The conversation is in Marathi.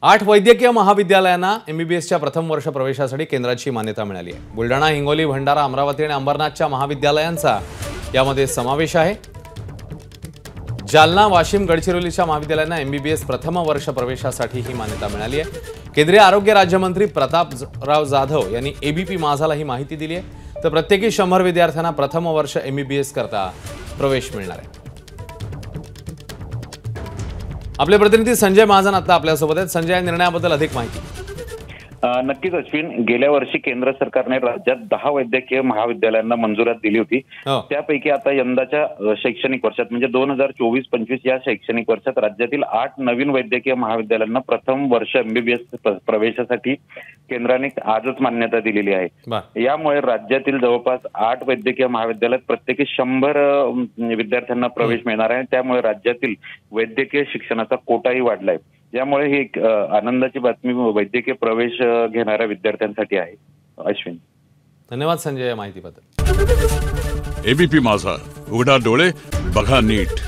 8 वैद्यकीय महाविद्यालयांना एमबीबीएसच्या प्रथम वर्ष प्रवेशासाठी केंद्राची मान्यता मिळाली आहे। बुलढाणा, हिंगोली, भंडारा, अमरावती आणि अंबरनाथच्या महाविद्यालयांचा यामध्ये समावेश आहे। जालना, वाशिम, गडचिरोलीच्या महाविद्यालयांना एमबीबीएस प्रथम वर्ष प्रवेशासाठी ही मान्यता मिळाली आहे। केंद्रीय आरोग्य राज्यमंत्री प्रतापराव जाधव यांनी एबीपी माझाला ही माहिती दिली आहे। तर प्रत्येकी 100 विद्यार्थ्यांना प्रथम वर्ष एमबीबीएस करता प्रवेश मिळणार आहे। आपले प्रतिनिधी संजय महाजन आता आपल्यासोबत आहेत। संजय, या निर्णयाबद्दल अधिक माहिती। नक्कीच अश्विन, गेल्या वर्षी केंद्र सरकारने राज्यात 10 वैद्यकीय महाविद्यालयांना मंजुरात दिली होती। त्यापैकी आता यंदाच्या शैक्षणिक वर्षात म्हणजे 2024-25 या शैक्षणिक वर्षात राज्यातील 8 नवीन वैद्यकीय महाविद्यालयांना प्रथम वर्ष एमबीबीएस प्रवेशासाठी केंद्राने आजच मान्यता दिलेली आहे। यामुळे राज्यातील जवळपास 8 वैद्यकीय महाविद्यालयात प्रत्येकी 100 विद्यार्थ्यांना प्रवेश मिळणार आहे। त्यामुळे राज्यातील वैद्यकीय शिक्षणाचा कोटाही वाढलाय। यामुळे ही एक आनंदाची बातमी वैद्यकीय प्रवेश घेणाऱ्या विद्यार्थ्यांसाठी आहे। अश्विन, धन्यवाद संजय या माहितीबद्दल। एबीपी माझा, उघडा डोळे बघा नीट।